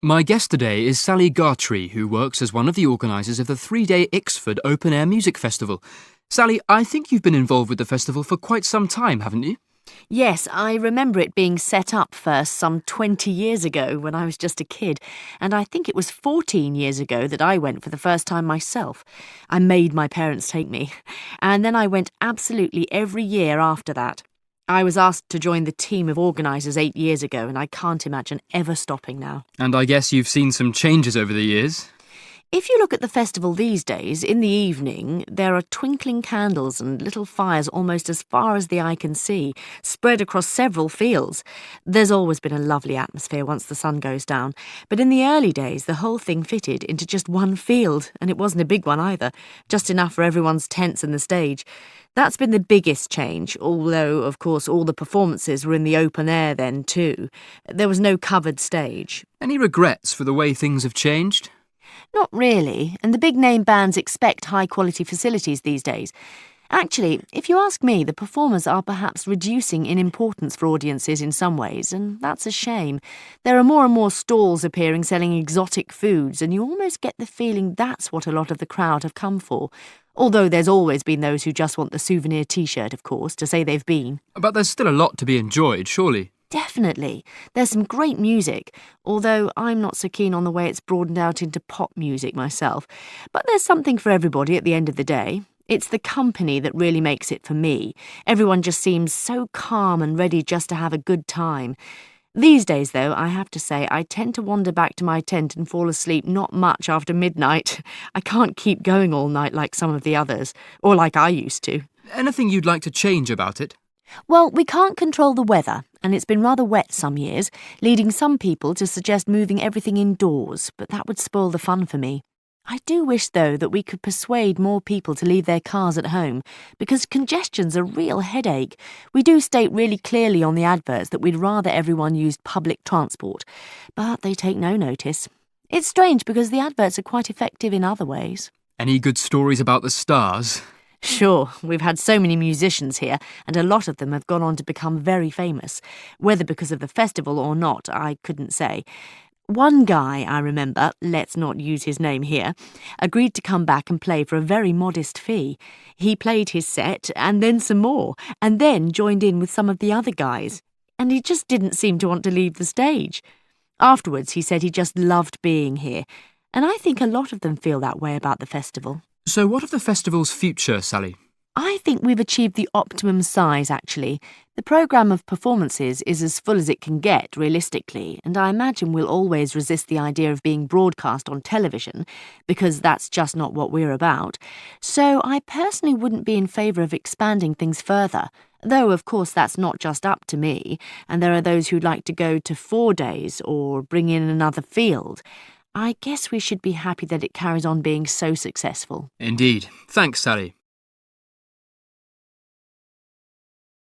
My guest today is Sally Gartree, who works as one of the organisers of the three-day Ixford Open Air Music Festival. Sally, I think you've been involved with the festival for quite some time, haven't you? Yes, I remember it being set up first some 20 years ago when I was just a kid, and I think it was 14 years ago that I went for the first time myself. I made my parents take me, and then I went absolutely every year after that. I was asked to join the team of organisers 8 years ago, and I can't imagine ever stopping now. And I guess you've seen some changes over the years. If you look at the festival these days, in the evening, there are twinkling candles and little fires almost as far as the eye can see, spread across several fields. There's always been a lovely atmosphere once the sun goes down, but in the early days the whole thing fitted into just one field, and it wasn't a big one either, just enough for everyone's tents and the stage. That's been the biggest change, although, of course, all the performances were in the open air then too. There was no covered stage. Any regrets for the way things have changed? Not really, and the big-name bands expect high-quality facilities these days. Actually, if you ask me, the performers are perhaps reducing in importance for audiences in some ways, and that's a shame. There are more and more stalls appearing selling exotic foods, and you almost get the feeling that's what a lot of the crowd have come for. Although there's always been those who just want the souvenir T-shirt, of course, to say they've been. But there's still a lot to be enjoyed, surely. Definitely. There's some great music, although I'm not so keen on the way it's broadened out into pop music myself. But there's something for everybody at the end of the day. It's the company that really makes it for me. Everyone just seems so calm and ready just to have a good time. These days, though, I have to say, I tend to wander back to my tent and fall asleep not much after midnight. I can't keep going all night like some of the others, or like I used to. Anything you'd like to change about it? Well, we can't control the weather, and it's been rather wet some years, leading some people to suggest moving everything indoors, but that would spoil the fun for me. I do wish, though, that we could persuade more people to leave their cars at home, because congestion's a real headache. We do state really clearly on the adverts that we'd rather everyone used public transport, but they take no notice. It's strange because the adverts are quite effective in other ways. Any good stories about the stars? Sure, we've had so many musicians here, and a lot of them have gone on to become very famous. Whether because of the festival or not, I couldn't say. One guy, I remember, let's not use his name here, agreed to come back and play for a very modest fee. He played his set, and then some more, and then joined in with some of the other guys. And he just didn't seem to want to leave the stage. Afterwards, he said he just loved being here, and I think a lot of them feel that way about the festival. So what of the festival's future, Sally? I think we've achieved the optimum size, actually. The programme of performances is as full as it can get, realistically, and I imagine we'll always resist the idea of being broadcast on television, because that's just not what we're about. So I personally wouldn't be in favour of expanding things further, though, of course, that's not just up to me, and there are those who'd like to go to 4 days or bring in another field. I guess we should be happy that it carries on being so successful. Indeed. Thanks, Sally.